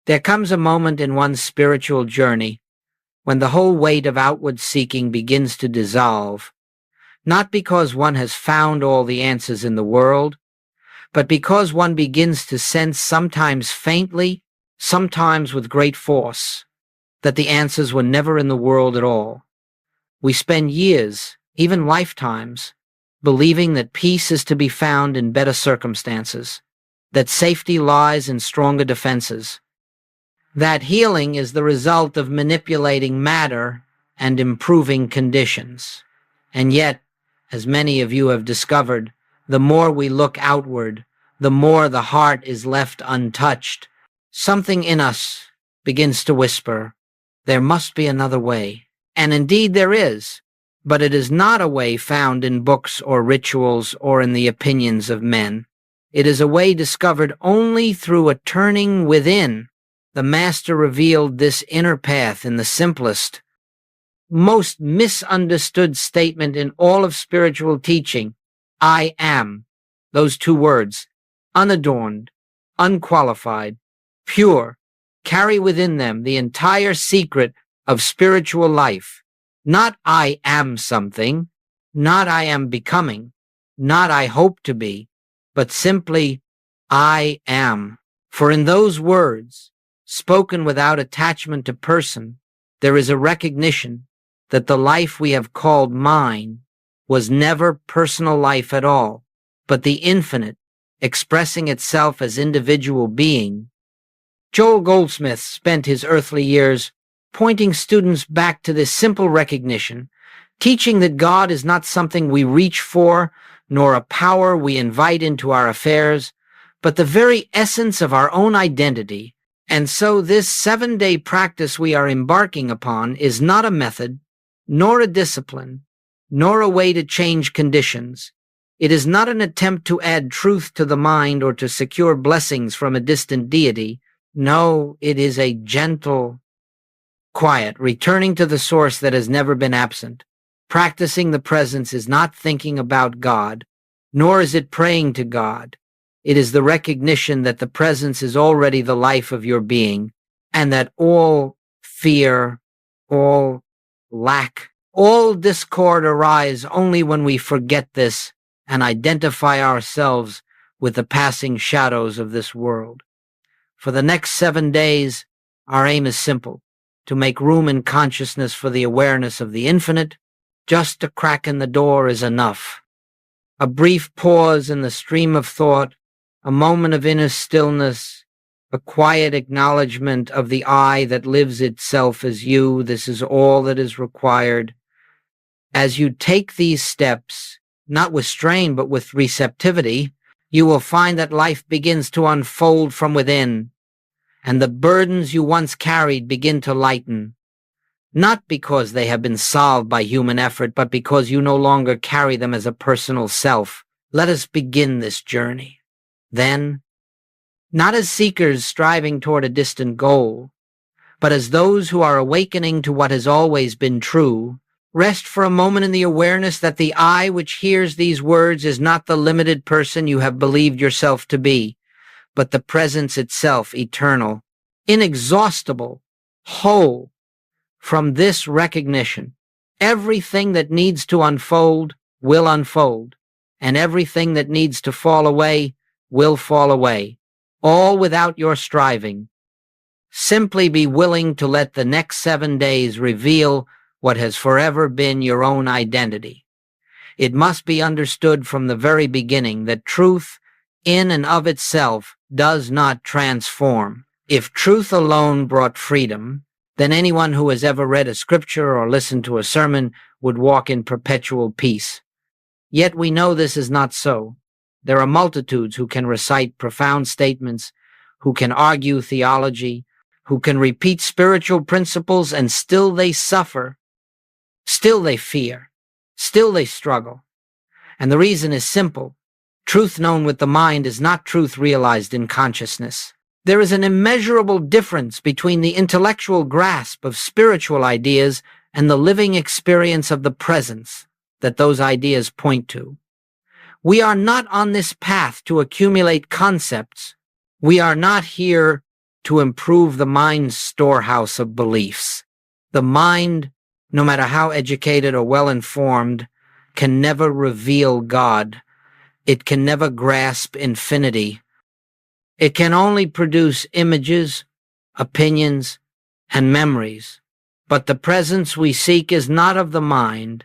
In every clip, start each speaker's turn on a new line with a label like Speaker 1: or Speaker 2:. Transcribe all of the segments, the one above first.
Speaker 1: There comes a moment in one's spiritual journey when the whole weight of outward seeking begins to dissolve, not because one has found all the answers in the world, but because one begins to sense, sometimes faintly, sometimes with great force, that the answers were never in the world at all. We spend years, even lifetimes, believing that peace is to be found in better circumstances, that safety lies in stronger defenses, that healing is the result of manipulating matter and improving conditions. And yet, as many of you have discovered, the more we look outward, the more the heart is left untouched. Something in us begins to whisper, there must be another way. And indeed there is, but it is not a way found in books or rituals or in the opinions of men. It is a way discovered only through a turning within. The Master revealed this inner path in the simplest, most misunderstood statement in all of spiritual teaching, I am. Those two words, unadorned, unqualified, pure, carry within them the entire secret of spiritual life. Not I am something, not I am becoming, not I hope to be, but simply I am. For in those words, spoken without attachment to person, there is a recognition that the life we have called mine was never personal life at all, but the infinite expressing itself as individual being. Joel Goldsmith spent his earthly years pointing students back to this simple recognition, teaching that God is not something we reach for, nor a power we invite into our affairs, but the very essence of our own identity. And so this 7-day practice we are embarking upon is not a method, nor a discipline, nor a way to change conditions. It is not an attempt to add truth to the mind or to secure blessings from a distant deity. No, it is a gentle, quiet, returning to the source that has never been absent. Practicing the presence is not thinking about God, nor is it praying to God. It is the recognition that the presence is already the life of your being, and that all fear, all lack, all discord arise only when we forget this and identify ourselves with the passing shadows of this world. For the next 7 days, our aim is simple: to make room in consciousness for the awareness of the infinite. Just a crack in the door is enough. A brief pause in the stream of thought, a moment of inner stillness, a quiet acknowledgement of the I that lives itself as you. This is all that is required. As you take these steps, not with strain but with receptivity, you will find that life begins to unfold from within, and the burdens you once carried begin to lighten, not because they have been solved by human effort, but because you no longer carry them as a personal self. Let us begin this journey. Then, not as seekers striving toward a distant goal, but as those who are awakening to what has always been true, rest for a moment in the awareness that the I which hears these words is not the limited person you have believed yourself to be, but the presence itself, eternal, inexhaustible, whole. From this recognition, everything that needs to unfold will unfold, and everything that needs to fall away will fall away, all without your striving. Simply be willing to let the next 7 days reveal what has forever been your own identity. It must be understood from the very beginning that truth, in and of itself, does not transform. If truth alone brought freedom, then anyone who has ever read a scripture or listened to a sermon would walk in perpetual peace. Yet we know this is not so. There are multitudes who can recite profound statements, who can argue theology, who can repeat spiritual principles, and still they suffer, still they fear, still they struggle. And the reason is simple. Truth known with the mind is not truth realized in consciousness. There is an immeasurable difference between the intellectual grasp of spiritual ideas and the living experience of the presence that those ideas point to. We are not on this path to accumulate concepts. We are not here to improve the mind's storehouse of beliefs. The mind, no matter how educated or well-informed, can never reveal God. It can never grasp infinity. It can only produce images, opinions, and memories. But the presence we seek is not of the mind.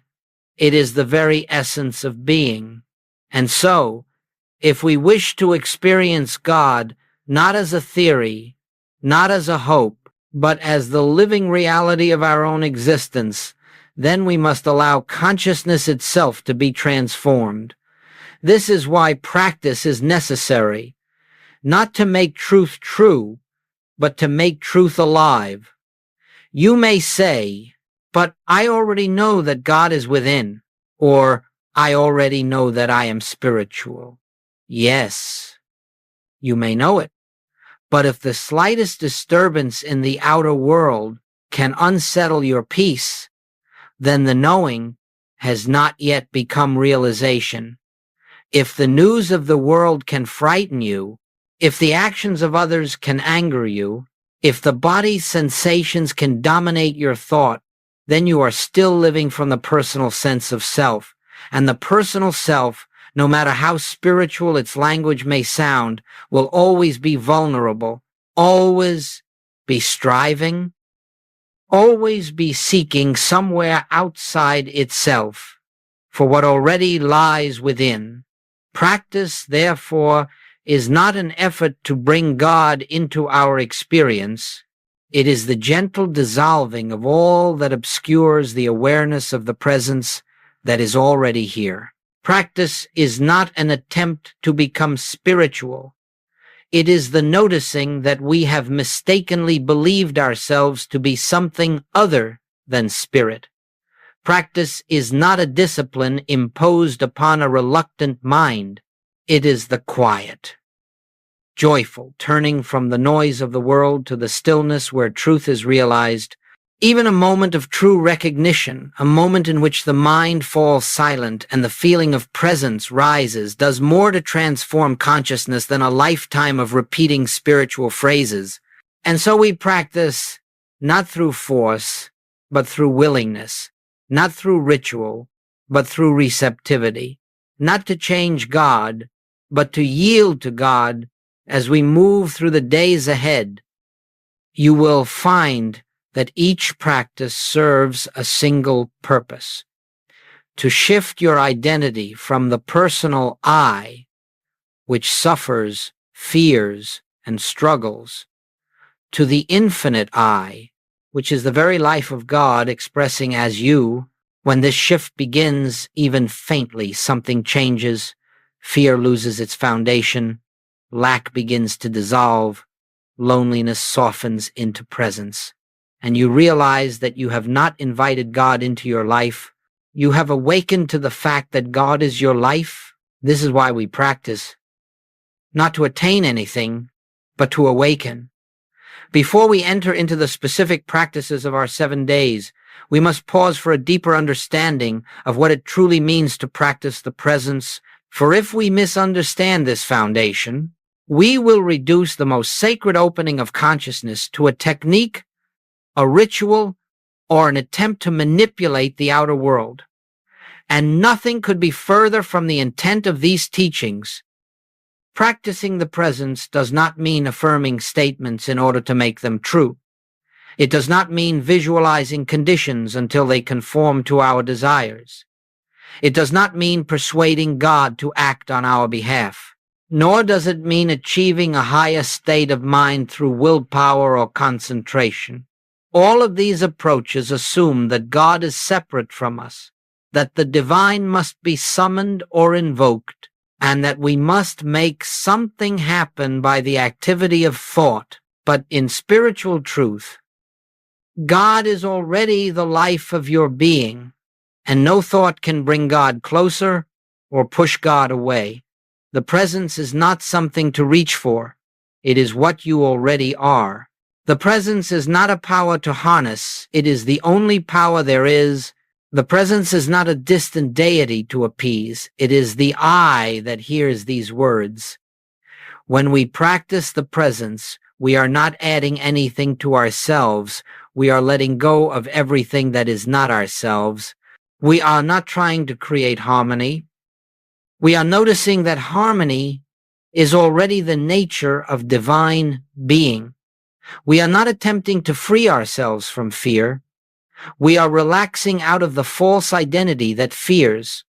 Speaker 1: It is the very essence of being. And so, if we wish to experience God not as a theory, not as a hope, but as the living reality of our own existence, then we must allow consciousness itself to be transformed. This is why practice is necessary, not to make truth true, but to make truth alive. You may say, but I already know that God is within, or I already know that I am spiritual. Yes, you may know it. But if the slightest disturbance in the outer world can unsettle your peace, then the knowing has not yet become realization. If the news of the world can frighten you, if the actions of others can anger you, if the body's sensations can dominate your thought, then you are still living from the personal sense of self. And the personal self, no matter how spiritual its language may sound, will always be vulnerable, always be striving, always be seeking somewhere outside itself for what already lies within. Practice, therefore, is not an effort to bring God into our experience. It is the gentle dissolving of all that obscures the awareness of the presence that is already here. Practice is not an attempt to become spiritual. It is the noticing that we have mistakenly believed ourselves to be something other than spirit. Practice is not a discipline imposed upon a reluctant mind. It is the quiet, joyful turning from the noise of the world to the stillness where truth is realized. Even a moment of true recognition, a moment in which the mind falls silent and the feeling of presence rises, does more to transform consciousness than a lifetime of repeating spiritual phrases. And so we practice not through force, but through willingness, not through ritual, but through receptivity, not to change God, but to yield to God as we move through the days ahead. You will find that each practice serves a single purpose: to shift your identity from the personal I, which suffers, fears, and struggles, to the infinite I, which is the very life of God expressing as you. When this shift begins, even faintly, something changes. Fear loses its foundation. Lack begins to dissolve. Loneliness softens into presence. And you realize that you have not invited God into your life. You have awakened to the fact that God is your life. This is why we practice. Not to attain anything, but to awaken. Before we enter into the specific practices of our 7 days, we must pause for a deeper understanding of what it truly means to practice the presence. For if we misunderstand this foundation, we will reduce the most sacred opening of consciousness to a technique, a ritual, or an attempt to manipulate the outer world. And nothing could be further from the intent of these teachings. Practicing the presence does not mean affirming statements in order to make them true. It does not mean visualizing conditions until they conform to our desires. It does not mean persuading God to act on our behalf. Nor does it mean achieving a higher state of mind through willpower or concentration. All of these approaches assume that God is separate from us, that the divine must be summoned or invoked, and that we must make something happen by the activity of thought. But in spiritual truth, God is already the life of your being, and no thought can bring God closer or push God away. The presence is not something to reach for. It is what you already are. The presence is not a power to harness. It is the only power there is. The presence is not a distant deity to appease. It is the I that hears these words. When we practice the presence, We are not adding anything to ourselves. We are letting go of everything that is not ourselves. We are not trying to create harmony. We are noticing that harmony is already the nature of divine being. We are not attempting to free ourselves from fear. We are relaxing out of the false identity that fears.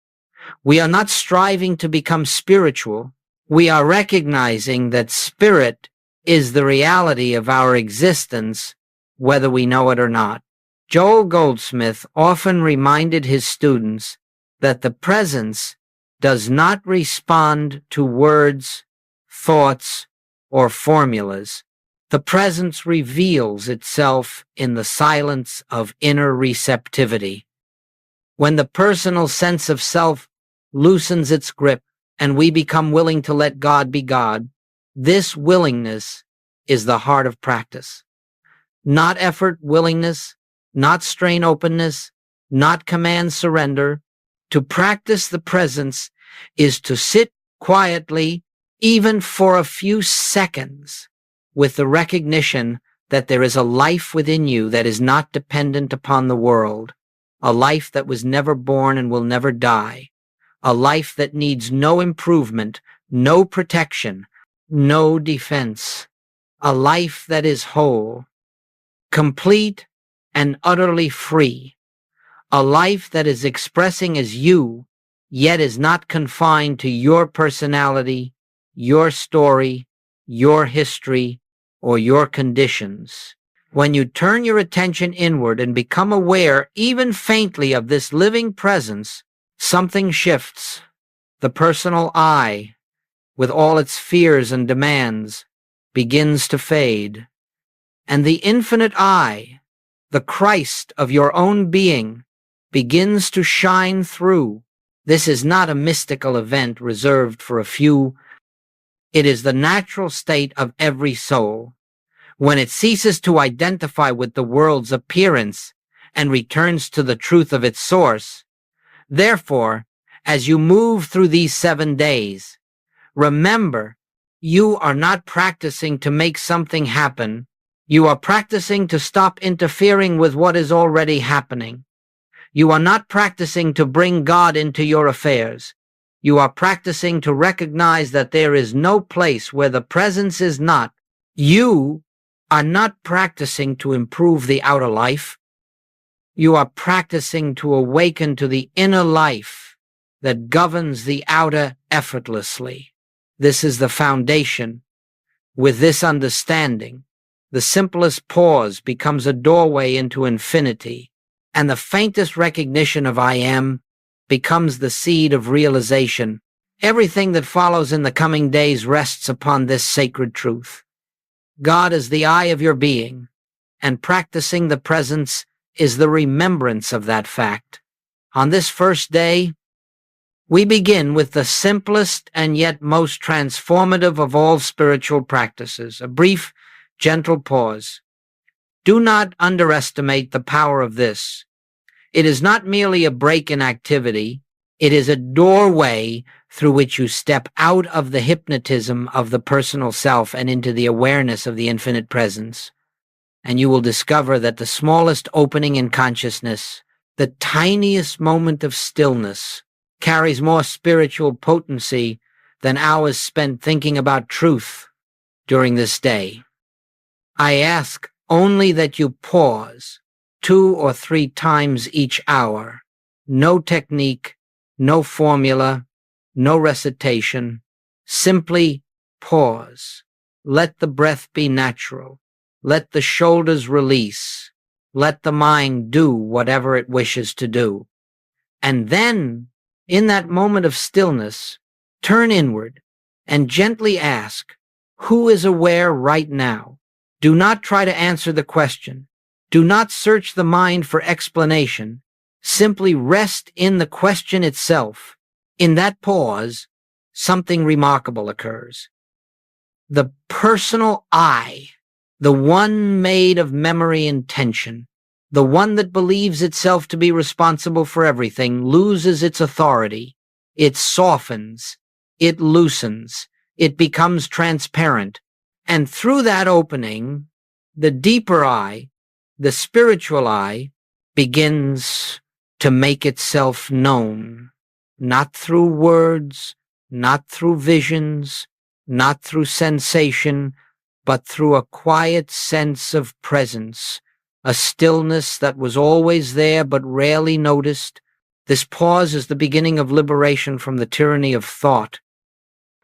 Speaker 1: We are not striving to become spiritual. We are recognizing that spirit is the reality of our existence, whether we know it or not. Joel Goldsmith often reminded his students that the presence does not respond to words, thoughts, or formulas. The presence reveals itself in the silence of inner receptivity. When the personal sense of self loosens its grip and we become willing to let God be God, this willingness is the heart of practice. Not effort willingness, not strain openness, not command surrender. To practice the presence is to sit quietly, even for a few seconds, with the recognition that there is a life within you that is not dependent upon the world, a life that was never born and will never die, a life that needs no improvement, no protection, no defense, a life that is whole, complete, and utterly free, a life that is expressing as you, yet is not confined to your personality, your story, your history, or your conditions. When you turn your attention inward and become aware, even faintly, of this living presence, something shifts. The personal I, with all its fears and demands, begins to fade. And the infinite I, the Christ of your own being, begins to shine through. This is not a mystical event reserved for a few. It is the natural state of every soul. When it ceases to identify with the world's appearance and returns to the truth of its source. Therefore, as you move through these 7 days, remember, you are not practicing to make something happen. You are practicing to stop interfering with what is already happening. You are not practicing to bring God into your affairs. You are practicing to recognize that there is no place where the presence is not. You are not practicing to improve the outer life. You are practicing to awaken to the inner life that governs the outer effortlessly. This is the foundation. With this understanding, the simplest pause becomes a doorway into infinity, and the faintest recognition of I am becomes the seed of realization. Everything that follows in the coming days rests upon this sacred truth. God is the eye of your being, and practicing the presence is the remembrance of that fact. On this first day, we begin with the simplest and yet most transformative of all spiritual practices, a brief, gentle pause. Do not underestimate the power of this. It is not merely a break in activity. It is a doorway through which you step out of the hypnotism of the personal self and into the awareness of the infinite presence. And you will discover that the smallest opening in consciousness, the tiniest moment of stillness, carries more spiritual potency than hours spent thinking about truth during this day. I ask only that you pause 2 or 3 times each hour. No technique, no formula, no recitation. Simply pause. Let the breath be natural. Let the shoulders release. Let the mind do whatever it wishes to do. And then, in that moment of stillness, turn inward and gently ask, who is aware right now? Do not try to answer the question. Do not search the mind for explanation. Simply rest in the question itself. In that pause, something remarkable occurs. The personal I, the one made of memory and tension, the one that believes itself to be responsible for everything, loses its authority. It softens. It loosens. It becomes transparent. And through that opening, the deeper I, the spiritual I, begins to make itself known, not through words, not through visions, not through sensation, but through a quiet sense of presence, a stillness that was always there but rarely noticed. This pause is the beginning of liberation from the tyranny of thought.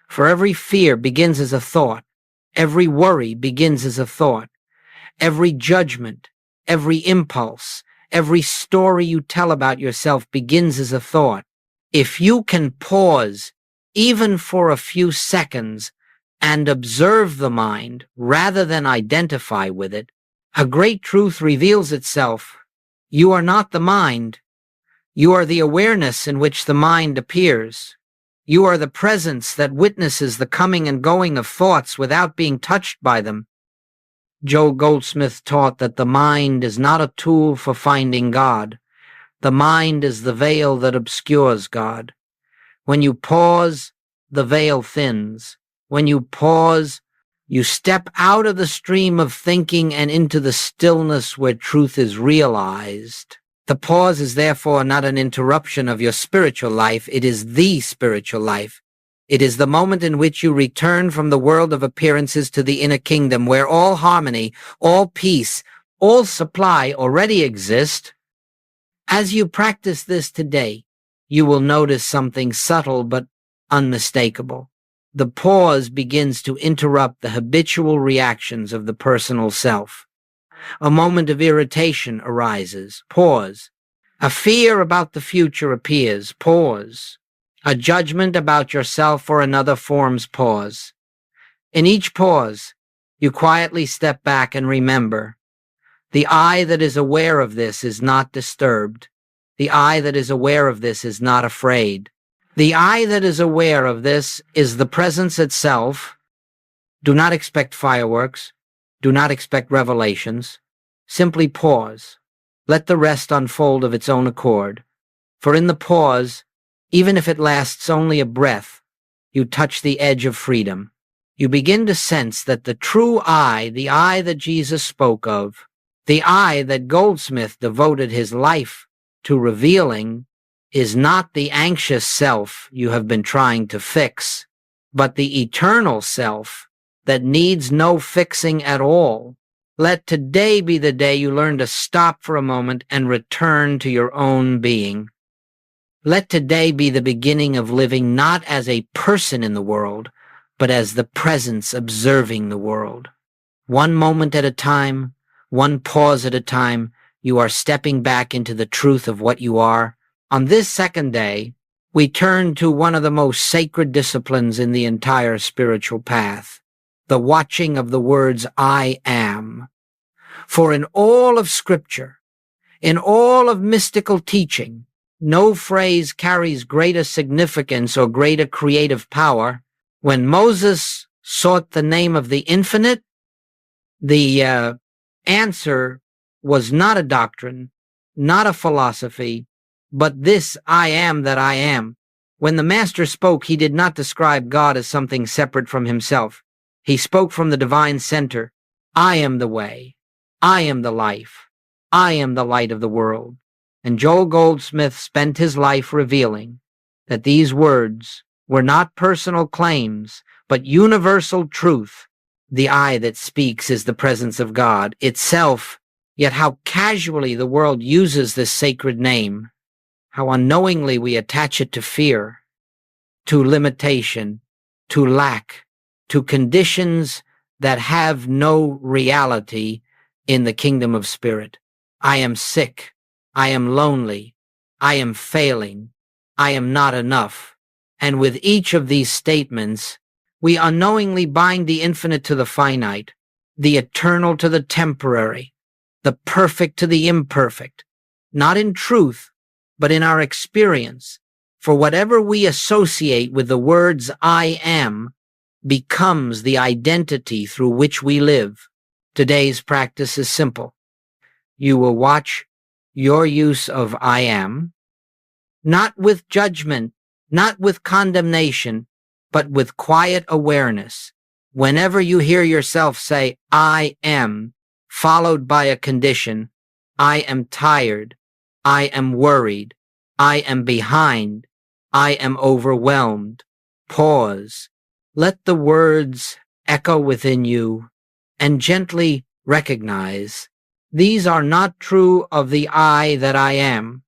Speaker 1: For every fear begins as a thought. Every worry begins as a thought. Every judgment, every impulse, every story you tell about yourself begins as a thought. If you can pause, even for a few seconds, and observe the mind rather than identify with it, a great truth reveals itself. You are not the mind. You are the awareness in which the mind appears. You are the presence that witnesses the coming and going of thoughts without being touched by them. Joe Goldsmith taught that the mind is not a tool for finding God. The mind is the veil that obscures God. When you pause, the veil thins. When you pause, you step out of the stream of thinking and into the stillness where truth is realized. The pause is therefore not an interruption of your spiritual life. It is the spiritual life. It is the moment in which you return from the world of appearances to the inner kingdom where all harmony, all peace, all supply already exist. As you practice this today, you will notice something subtle but unmistakable. The pause begins to interrupt the habitual reactions of the personal self. A moment of irritation arises. Pause. A fear about the future appears. Pause. A judgment about yourself or another forms. Pause. In each pause, you quietly step back and remember, the I that is aware of this is not disturbed. The I that is aware of this is not afraid. The I that is aware of this is the presence itself. Do not expect fireworks. Do not expect revelations. Simply pause. Let the rest unfold of its own accord. For in the pause, even if it lasts only a breath, you touch the edge of freedom. You begin to sense that the true I, the I that Jesus spoke of, the I that Goldsmith devoted his life to revealing, is not the anxious self you have been trying to fix, but the eternal self that needs no fixing at all. Let today be the day you learn to stop for a moment and return to your own being. Let today be the beginning of living not as a person in the world, but as the presence observing the world. One moment at a time, one pause at a time, you are stepping back into the truth of what you are. On this second day, we turn to one of the most sacred disciplines in the entire spiritual path, the watching of the words I am. For in all of Scripture, in all of mystical teaching, no phrase carries greater significance or greater creative power. When Moses sought the name of the infinite, the answer was not a doctrine, not a philosophy, but this I am that I am. When the Master spoke, he did not describe God as something separate from himself. He spoke from the divine center. I am the way. I am the life. I am the light of the world. And Joel Goldsmith spent his life revealing that these words were not personal claims, but universal truth. The I that speaks is the presence of God itself, yet how casually the world uses this sacred name, how unknowingly we attach it to fear, to limitation, to lack, to conditions that have no reality in the kingdom of spirit. I am sick. I am lonely. I am failing. I am not enough. And with each of these statements, we unknowingly bind the infinite to the finite, the eternal to the temporary, the perfect to the imperfect, not in truth, but in our experience. For whatever we associate with the words I am becomes the identity through which we live. Today's practice is simple. You will watch your use of I am, not with judgment, not with condemnation, but with quiet awareness. Whenever you hear yourself say, I am, followed by a condition, I am tired, I am worried, I am behind, I am overwhelmed, pause. Let the words echo within you and gently recognize these are not true of the I that I am.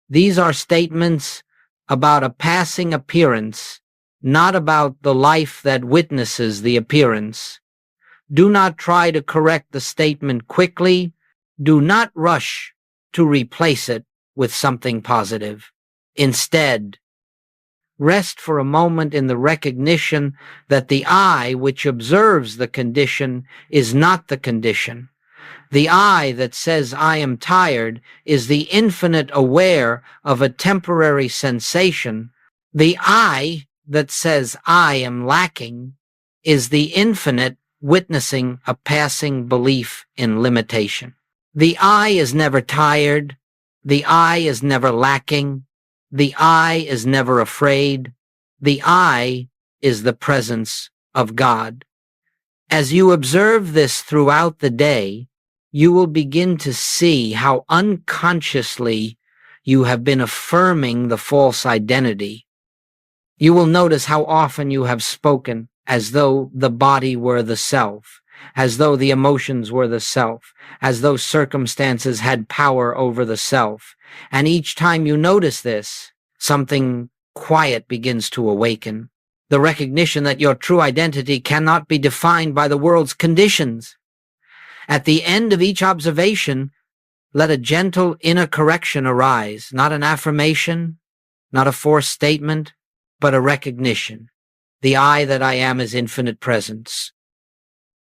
Speaker 1: These are statements about a passing appearance, not about the life that witnesses the appearance. Do not try to correct the statement quickly. Do not rush to replace it with something positive. Instead, rest for a moment in the recognition that the I which observes the condition is not the condition. The I that says I am tired is the infinite aware of a temporary sensation. The I that says I am lacking is the infinite witnessing a passing belief in limitation. The I is never tired. The I is never lacking. The I is never afraid. The I is the presence of God. As you observe this throughout the day, you will begin to see how unconsciously you have been affirming the false identity. You will notice how often you have spoken as though the body were the self, as though the emotions were the self, as though circumstances had power over the self. And each time you notice this, something quiet begins to awaken. The recognition that your true identity cannot be defined by the world's conditions. At the end of each observation, let a gentle inner correction arise, not an affirmation, not a forced statement, but a recognition. The I that I am is infinite presence.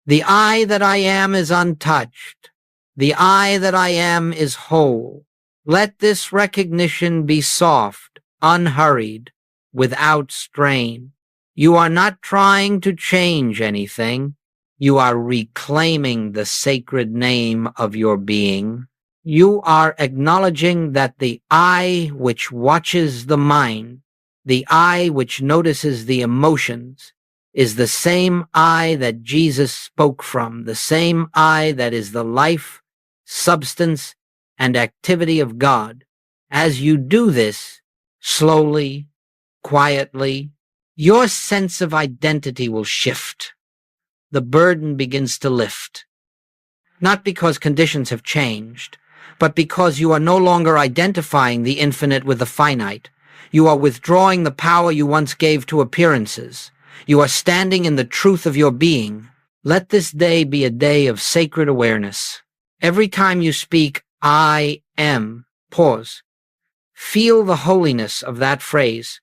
Speaker 1: The I that I am is untouched. The I that I am is whole. Let this recognition be soft, unhurried, without strain. You are not trying to change anything. You are reclaiming the sacred name of your being. You are acknowledging that the I which watches the mind, the I which notices the emotions, is the same I that Jesus spoke from, the same I that is the life, substance, and activity of God. As you do this, slowly, quietly, your sense of identity will shift. The burden begins to lift. Not because conditions have changed, but because you are no longer identifying the infinite with the finite. You are withdrawing the power you once gave to appearances. You are standing in the truth of your being. Let this day be a day of sacred awareness. Every time you speak, I am, pause. Feel the holiness of that phrase,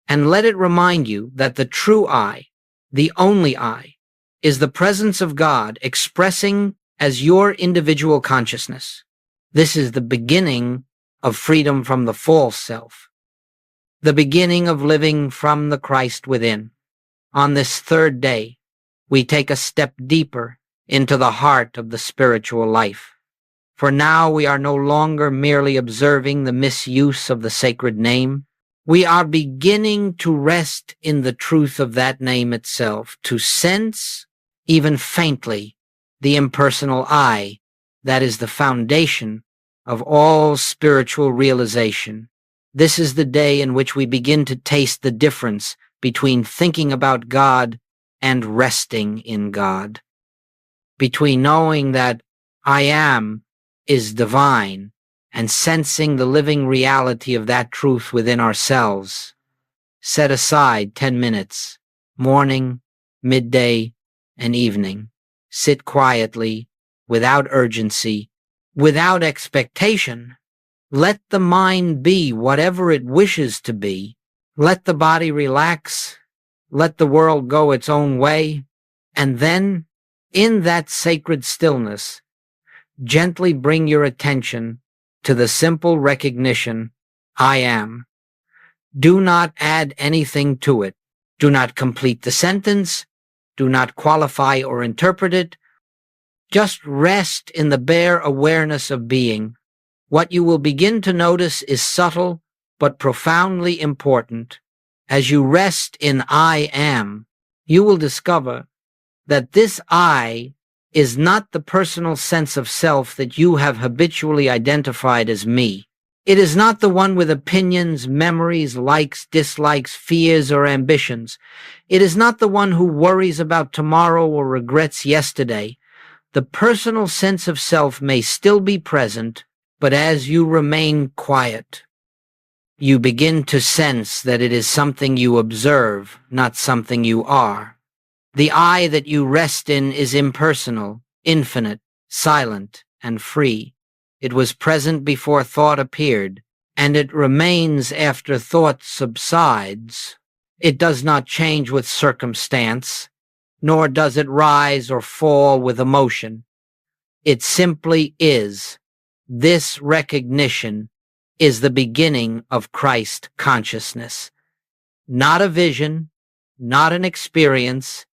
Speaker 1: and let it remind you that the true I, the only I, is the presence of God expressing as your individual consciousness. This is the beginning of freedom from the false self, the beginning of living from the Christ within. On this third day, we take a step deeper into the heart of the spiritual life. For now we are no longer merely observing the misuse of the sacred name. We are beginning to rest in the truth of that name itself, to sense, even faintly, the impersonal I that is the foundation of all spiritual realization. This is the day in which we begin to taste the difference between thinking about God and resting in God, between knowing that I am is divine and sensing the living reality of that truth within ourselves. Set aside 10 minutes, morning, midday, and evening. Sit quietly, without urgency, without expectation. Let the mind be whatever it wishes to be. Let the body relax. Let the world go its own way. And then, in that sacred stillness, gently bring your attention to the simple recognition, I am. Do not add anything to it. Do not complete the sentence. Do not qualify or interpret it. Just rest in the bare awareness of being. What you will begin to notice is subtle but profoundly important. As you rest in I am, you will discover that this I is not the personal sense of self that you have habitually identified as me. It is not the one with opinions, memories, likes, dislikes, fears, or ambitions. It is not the one who worries about tomorrow or regrets yesterday. The personal sense of self may still be present, but as you remain quiet, you begin to sense that it is something you observe, not something you are. The I that you rest in is impersonal, infinite, silent, and free. It was present before thought appeared, and it remains after thought subsides. It does not change with circumstance, nor does it rise or fall with emotion. It simply is. This recognition is the beginning of Christ consciousness. Not a vision, not an experience,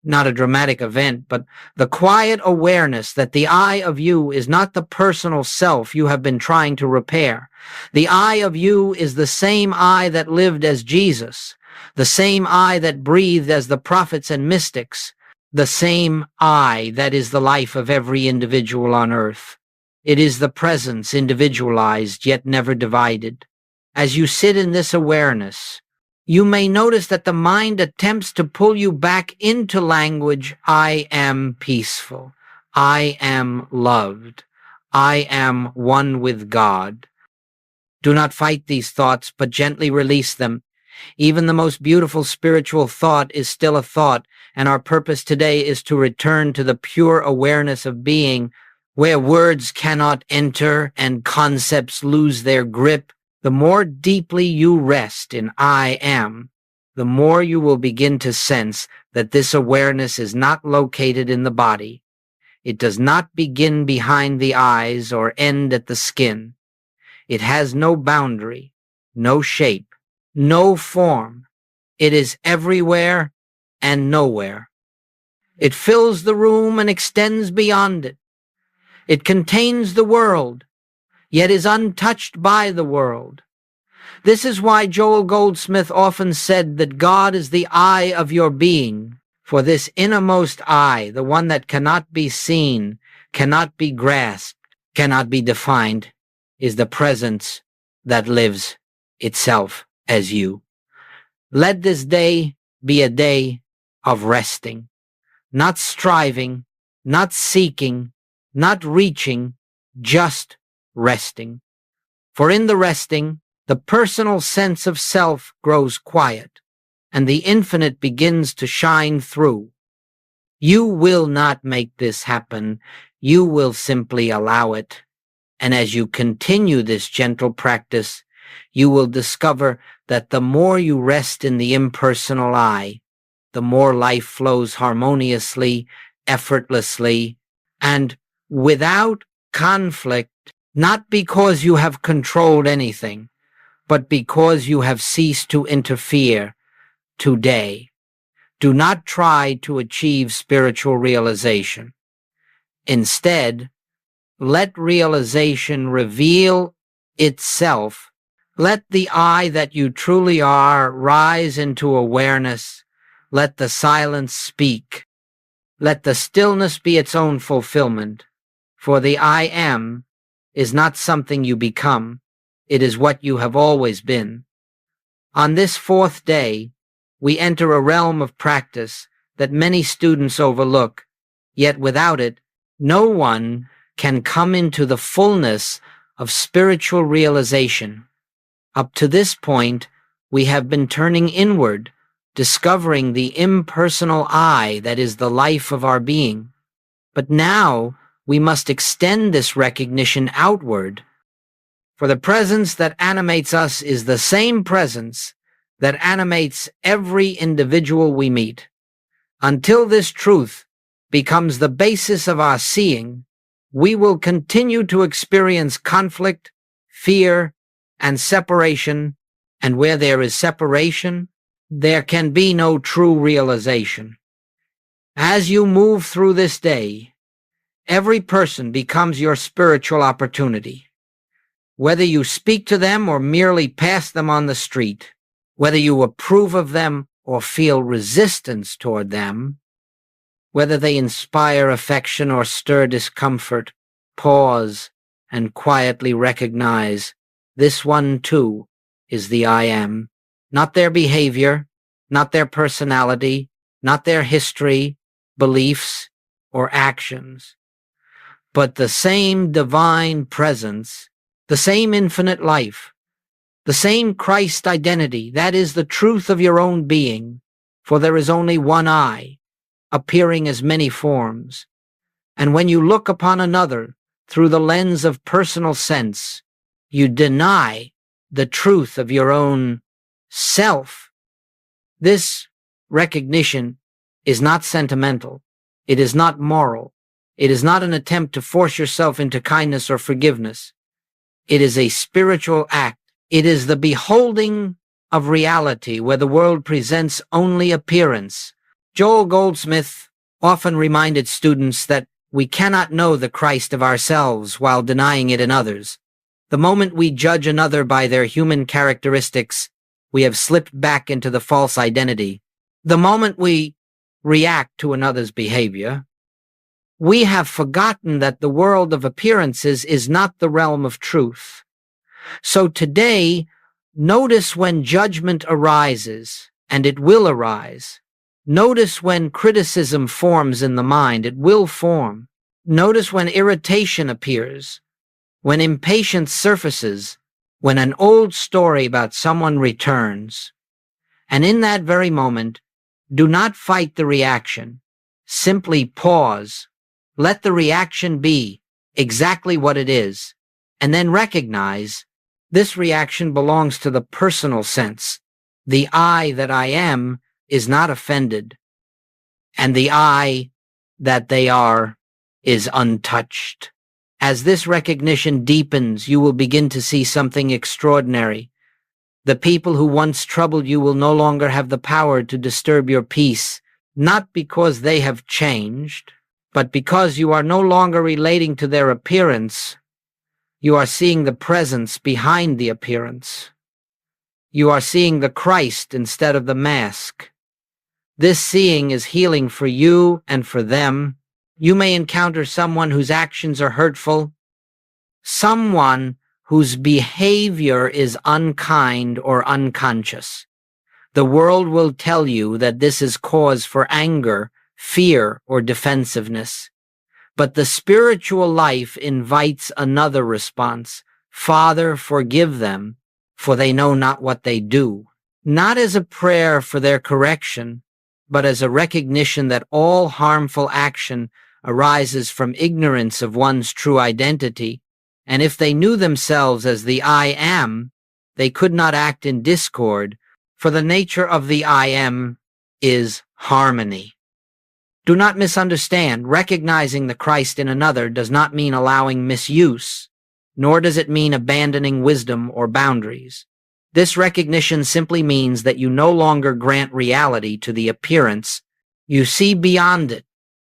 Speaker 1: not a dramatic event, but the quiet awareness that the I of you is not the personal self you have been trying to repair. The I of you is the same I that lived as Jesus, the same I that breathed as the prophets and mystics, the same I that is the life of every individual on earth. It is the presence individualized yet never divided. As you sit in this awareness, you may notice that the mind attempts to pull you back into language. I am peaceful. I am loved. I am one with God. Do not fight these thoughts, but gently release them. Even the most beautiful spiritual thought is still a thought, and our purpose today is to return to the pure awareness of being, where words cannot enter and concepts lose their grip. The more deeply you rest in I am, the more you will begin to sense that this awareness is not located in the body. It does not begin behind the eyes or end at the skin. It has no boundary, no shape, no form. It is everywhere and nowhere. It fills the room and extends beyond it. It contains the world, yet is untouched by the world. This is why Joel Goldsmith often said that God is the I of your being, for this innermost I, the one that cannot be seen, cannot be grasped, cannot be defined, is the presence that lives itself as you. Let this day be a day of resting, not striving, not seeking, not reaching, just resting. For in the resting, the personal sense of self grows quiet, and the infinite begins to shine through. You will not make this happen. You will simply allow it. And as you continue this gentle practice, you will discover that the more you rest in the impersonal I, the more life flows harmoniously, effortlessly, and without conflict, not because you have controlled anything, but because you have ceased to interfere today. Do not try to achieve spiritual realization. Instead, let realization reveal itself. Let the I that you truly are rise into awareness. Let the silence speak. Let the stillness be its own fulfillment. For the I am is not something you become. It is what you have always been. On this fourth day, we enter a realm of practice that many students overlook, yet without it, no one can come into the fullness of spiritual realization. Up to this point, we have been turning inward, discovering the impersonal I that is the life of our being. But now we must extend this recognition outward. For the presence that animates us is the same presence that animates every individual we meet. Until this truth becomes the basis of our seeing, we will continue to experience conflict, fear, and separation, and where there is separation, there can be no true realization. As you move through this day, every person becomes your spiritual opportunity. Whether you speak to them or merely pass them on the street, whether you approve of them or feel resistance toward them, Whether they inspire affection or stir discomfort, pause and quietly recognize this one too is the I am. Not their behavior, not their personality, not their history, beliefs, or actions, but the same divine presence, the same infinite life, the same Christ identity. That is the truth of your own being, for there is only one I, appearing as many forms. And when you look upon another through the lens of personal sense, you deny the truth of your own self. This recognition is not sentimental. It is not moral. It is not an attempt to force yourself into kindness or forgiveness. It is a spiritual act. It is the beholding of reality where the world presents only appearance. Joel Goldsmith often reminded students that we cannot know the Christ of ourselves while denying it in others. The moment we judge another by their human characteristics, we have slipped back into the false identity. The moment we react to another's behavior, we have forgotten that the world of appearances is not the realm of truth. So today, notice when judgment arises, and it will arise. Notice when criticism forms in the mind, it will form. Notice when irritation appears, when impatience surfaces, when an old story about someone returns. And in that very moment, do not fight the reaction. Simply pause. Let the reaction be exactly what it is, and then recognize this reaction belongs to the personal sense. The I that I am is not offended, and the I that they are is untouched. As this recognition deepens, you will begin to see something extraordinary. The people who once troubled you will no longer have the power to disturb your peace, not because they have changed, but because you are no longer relating to their appearance. You are seeing the presence behind the appearance. You are seeing the Christ instead of the mask. This seeing is healing for you and for them. You may encounter someone whose actions are hurtful, someone whose behavior is unkind or unconscious. The world will tell you that this is cause for anger, fear, or defensiveness. But the spiritual life invites another response. Father, forgive them, for they know not what they do. Not as a prayer for their correction, but as a recognition that all harmful action arises from ignorance of one's true identity, and if they knew themselves as the I am, they could not act in discord, for the nature of the I am is harmony. Do not misunderstand. Recognizing the Christ in another does not mean allowing misuse, nor does it mean abandoning wisdom or boundaries. This recognition simply means that you no longer grant reality to the appearance. You see beyond it.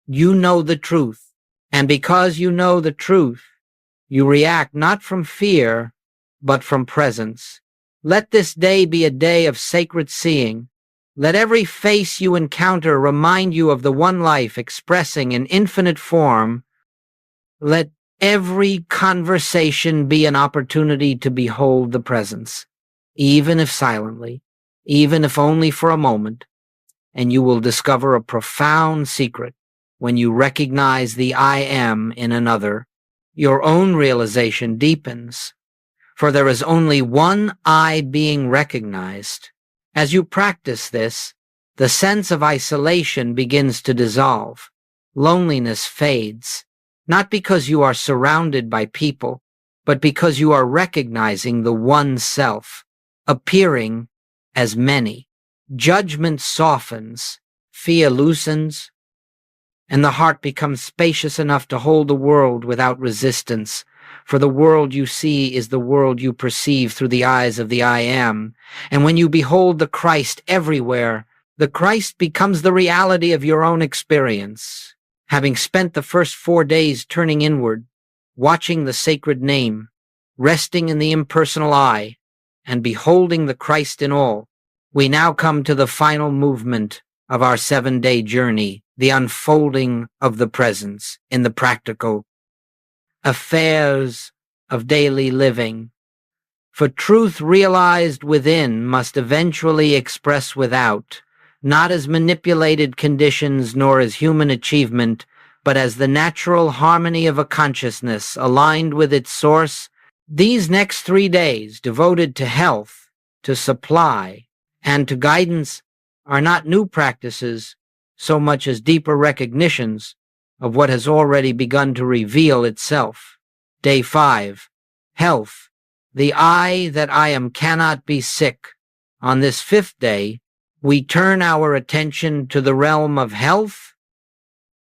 Speaker 1: You know the truth. And because you know the truth, you react not from fear, but from presence. Let this day be a day of sacred seeing. Let every face you encounter remind you of the one life expressing in infinite form. Let every conversation be an opportunity to behold the presence, even if silently, even if only for a moment, and you will discover a profound secret when you recognize the I am in another. Your own realization deepens, for there is only one I being recognized. As you practice this, the sense of isolation begins to dissolve. Loneliness fades, not because you are surrounded by people, but because you are recognizing the one self, appearing as many. Judgment softens, fear loosens, and the heart becomes spacious enough to hold the world without resistance. For the world you see is the world you perceive through the eyes of the I am. And when you behold the Christ everywhere, the Christ becomes the reality of your own experience. Having spent the first 4 days turning inward, watching the sacred name, resting in the impersonal I, and beholding the Christ in all, we now come to the final movement of our 7-day journey, the unfolding of the presence in the practical affairs of daily living. For truth realized within must eventually express without, not as manipulated conditions nor as human achievement, but as the natural harmony of a consciousness aligned with its source. These next 3 days devoted to health, to supply, and to guidance are not new practices so much as deeper recognitions of what has already begun to reveal itself. Day 5. Health. The I that I am cannot be sick. On this 5th day, we turn our attention to the realm of health,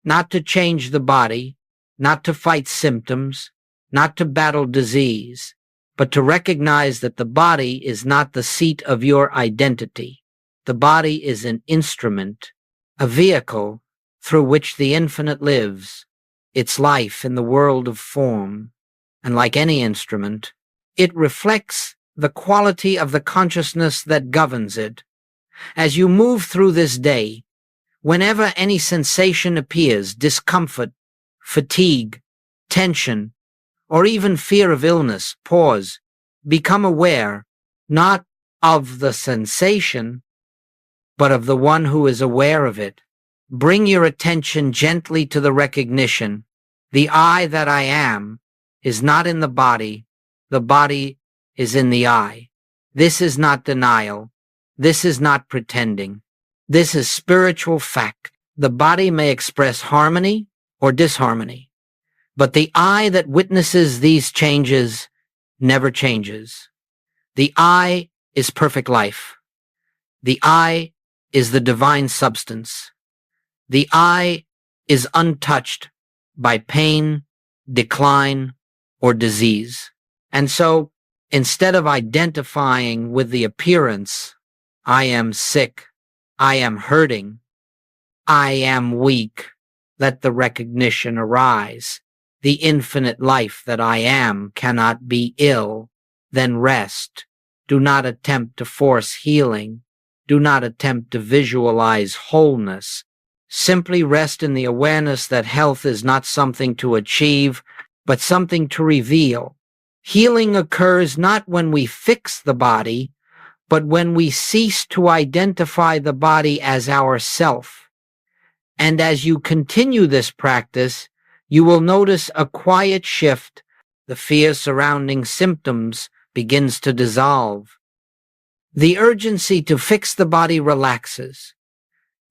Speaker 1: not to change the body, not to fight symptoms, not to battle disease, but to recognize that the body is not the seat of your identity. The body is an instrument, a vehicle through which the infinite lives, its life in the world of form, and like any instrument, it reflects the quality of the consciousness that governs it. As you move through this day, whenever any sensation appears, discomfort, fatigue, tension, or even fear of illness, pause, become aware, not of the sensation, but of the one who is aware of it. Bring your attention gently to the recognition. The I that I am is not in the body is in the I. This is not denial. This is not pretending. This is spiritual fact. The body may express harmony or disharmony, but the I that witnesses these changes never changes. The I is perfect life. The I is the divine substance. The I is untouched by pain, decline, or disease. And so, instead of identifying with the appearance, I am sick, I am hurting, I am weak, let the recognition arise. The infinite life that I am cannot be ill. Then rest. Do not attempt to force healing. Do not attempt to visualize wholeness. Simply rest in the awareness that health is not something to achieve, but something to reveal. Healing occurs not when we fix the body, but when we cease to identify the body as ourself. And as you continue this practice, you will notice a quiet shift. The fear surrounding symptoms begins to dissolve. The urgency to fix the body relaxes.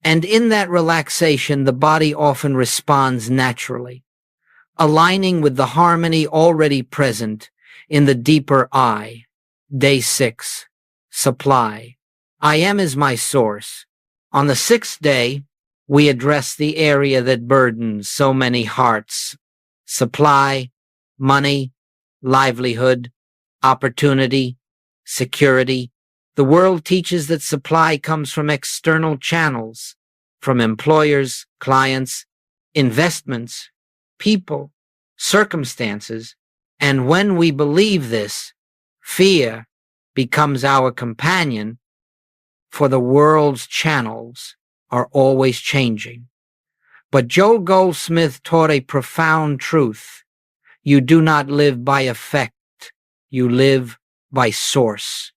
Speaker 1: And in that relaxation, the body often responds naturally, aligning with the harmony already present in the deeper I. Day 6. Supply. I am is my source. On the 6th day, we address the area that burdens so many hearts. Supply, money, livelihood, opportunity, security. The world teaches that supply comes from external channels, from employers, clients, investments, people, circumstances. And when we believe this, fear becomes our companion, for the world's channels are always changing. But Joe Goldsmith taught a profound truth. You do not live by effect, you live by source.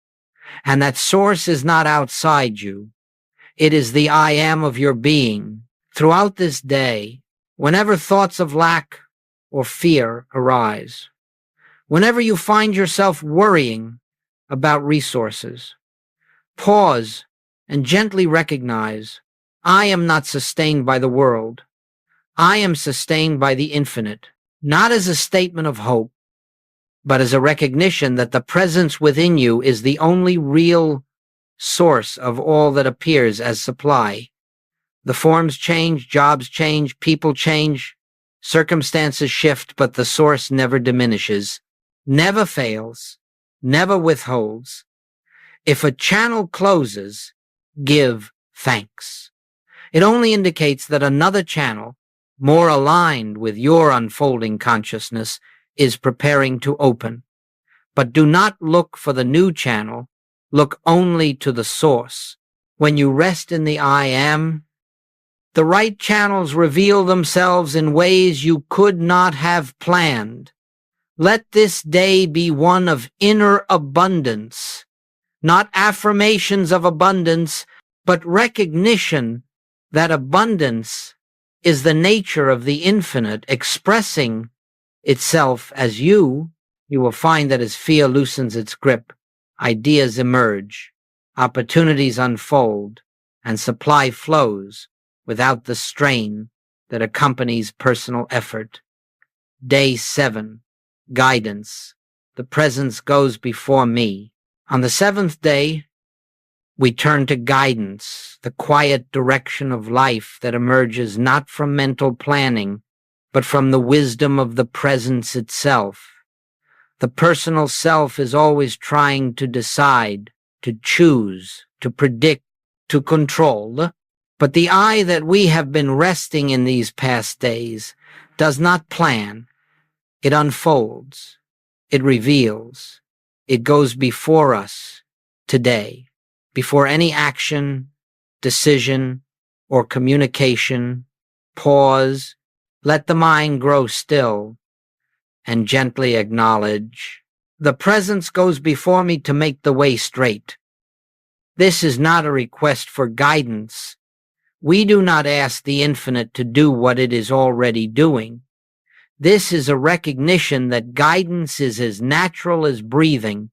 Speaker 1: And that source is not outside you. It is the I am of your being. Throughout this day, whenever thoughts of lack or fear arise, whenever you find yourself worrying about resources, pause and gently recognize, I am not sustained by the world. I am sustained by the infinite, not as a statement of hope, but as a recognition that the presence within you is the only real source of all that appears as supply. The forms change, jobs change, people change, circumstances shift, but the source never diminishes, never fails, never withholds. If a channel closes, give thanks. It only indicates that another channel, more aligned with your unfolding consciousness, is preparing to open. But do not look for the new channel. Look only to the source. When you rest in the I am, The right channels reveal themselves in ways you could not have planned. Let this day be one of inner abundance, not affirmations of abundance, but recognition that abundance is the nature of the infinite expressing itself as you. You will find that as fear loosens its grip, ideas emerge, opportunities unfold, and supply flows without the strain that accompanies personal effort. Day 7. Guidance. The presence goes before me. On the 7th day, we turn to guidance, the quiet direction of life that emerges not from mental planning, but from the wisdom of the presence itself. The personal self is always trying to decide, to choose, to predict, to control. But the I that we have been resting in these past days does not plan. It unfolds. It reveals. It goes before us today, before any action, decision, or communication. Pause. Let the mind grow still and gently acknowledge, the presence goes before me to make the way straight. This is not a request for guidance. We do not ask the infinite to do what it is already doing. This is a recognition that guidance is as natural as breathing,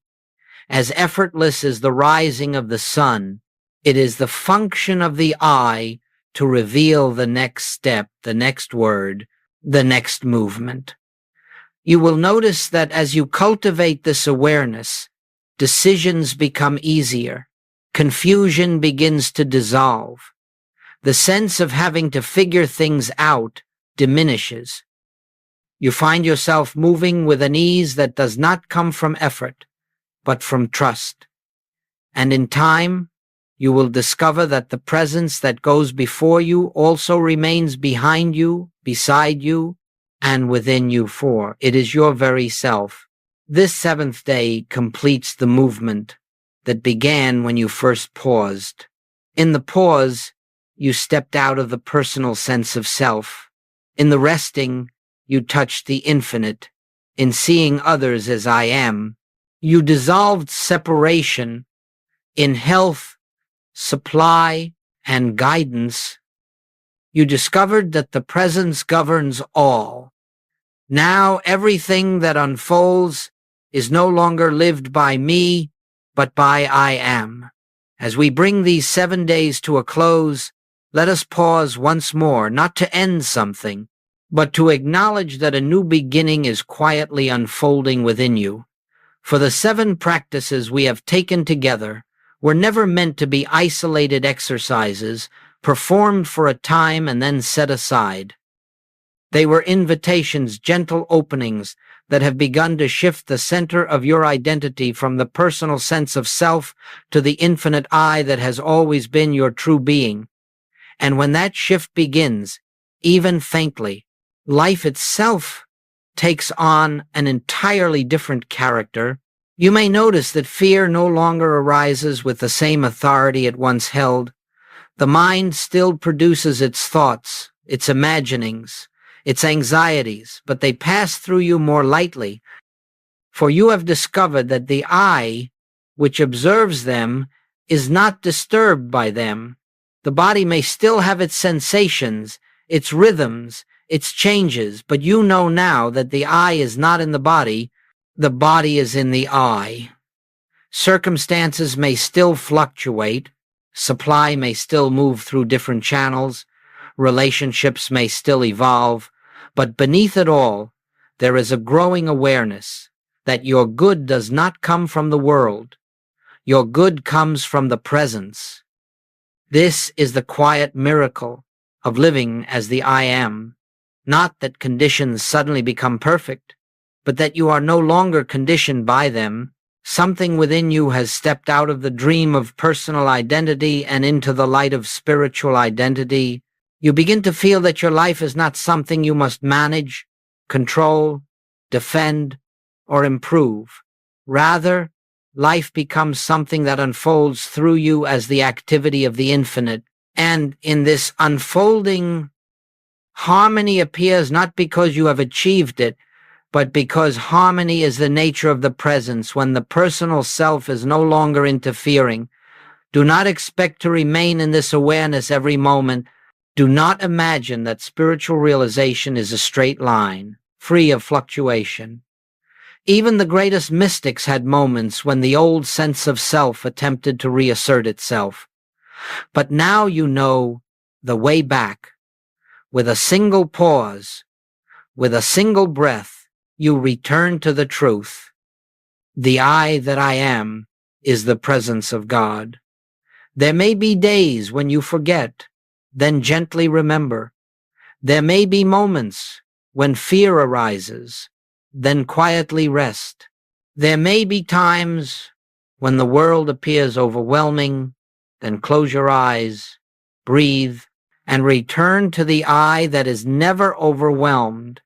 Speaker 1: as effortless as the rising of the sun. It is the function of the I to reveal the next step, the next word, the next movement. You will notice that as you cultivate this awareness, decisions become easier. Confusion begins to dissolve. The sense of having to figure things out diminishes. You find yourself moving with an ease that does not come from effort, but from trust. And in time, you will discover that the presence that goes before you also remains behind you, beside you, and within you, for it is your very self. This 7th day completes the movement that began when you first paused. In the pause, you stepped out of the personal sense of self. In the resting, you touched the infinite. In seeing others as I am, you dissolved separation. In health, supply, and guidance, you discovered that the presence governs all. Now everything that unfolds is no longer lived by me, but by I am. As we bring these 7 days to a close, let us pause once more, not to end something, but to acknowledge that a new beginning is quietly unfolding within you. For the 7 practices we have taken together were never meant to be isolated exercises, performed for a time and then set aside. They were invitations, gentle openings that have begun to shift the center of your identity from the personal sense of self to the infinite I that has always been your true being. And when that shift begins, even faintly, life itself takes on an entirely different character. You may notice that fear no longer arises with the same authority it once held. The mind still produces its thoughts, its imaginings, its anxieties, but they pass through you more lightly, for you have discovered that the I, which observes them, is not disturbed by them. The body may still have its sensations, its rhythms, its changes, but you know now that the I is not in the body is in the I. Circumstances may still fluctuate, supply may still move through different channels, relationships may still evolve, but beneath it all, there is a growing awareness that your good does not come from the world. Your good comes from the presence. This is the quiet miracle of living as the I am. Not that conditions suddenly become perfect, but that you are no longer conditioned by them. Something within you has stepped out of the dream of personal identity and into the light of spiritual identity. You begin to feel that your life is not something you must manage, control, defend, or improve. Rather, life becomes something that unfolds through you as the activity of the infinite, And in this unfolding, harmony appears not because you have achieved it, but because harmony is the nature of the presence when the personal self is no longer interfering. Do not expect to remain in this awareness every moment. Do not imagine that spiritual realization is a straight line, free of fluctuation. Even the greatest mystics had moments when the old sense of self attempted to reassert itself. But now you know the way back. With a single pause, with a single breath, you return to the truth. The I that I am is the presence of God. There may be days when you forget, then gently remember. There may be moments when fear arises, then quietly rest. There may be times when the world appears overwhelming, then close your eyes, breathe, and return to the I that is never overwhelmed.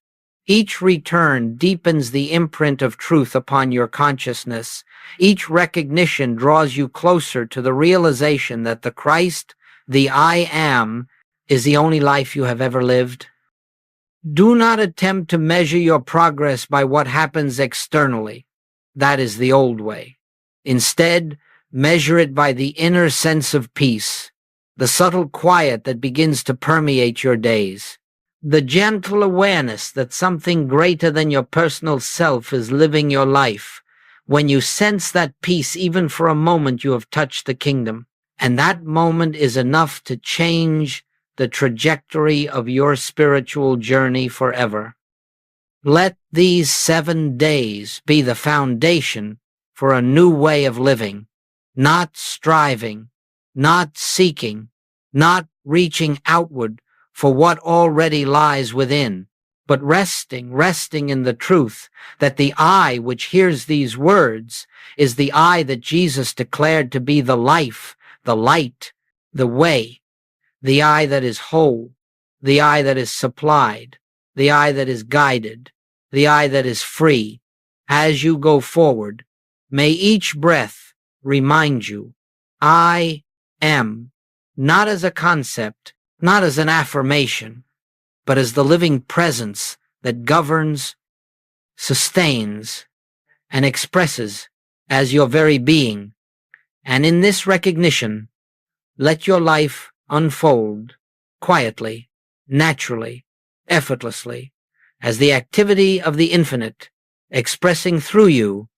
Speaker 1: Each return deepens the imprint of truth upon your consciousness. Each recognition draws you closer to the realization that the Christ, the I am, is the only life you have ever lived. Do not attempt to measure your progress by what happens externally. That is the old way. Instead, measure it by the inner sense of peace, the subtle quiet that begins to permeate your days. The gentle awareness that something greater than your personal self is living your life. When you sense that peace, even for a moment, you have touched the kingdom. And that moment is enough to change the trajectory of your spiritual journey forever. Let these 7 days be the foundation for a new way of living, not striving, not seeking, not reaching outward for what already lies within, but resting in the truth that the I which hears these words is the I that Jesus declared to be the life, the light, the way, the I that is whole, the I that is supplied, the I that is guided, the I that is free. As you go forward, may each breath remind you, I am, not as a concept, not as an affirmation, but as the living presence that governs, sustains, and expresses as your very being. And in this recognition, let your life unfold quietly, naturally, effortlessly, as the activity of the infinite expressing through you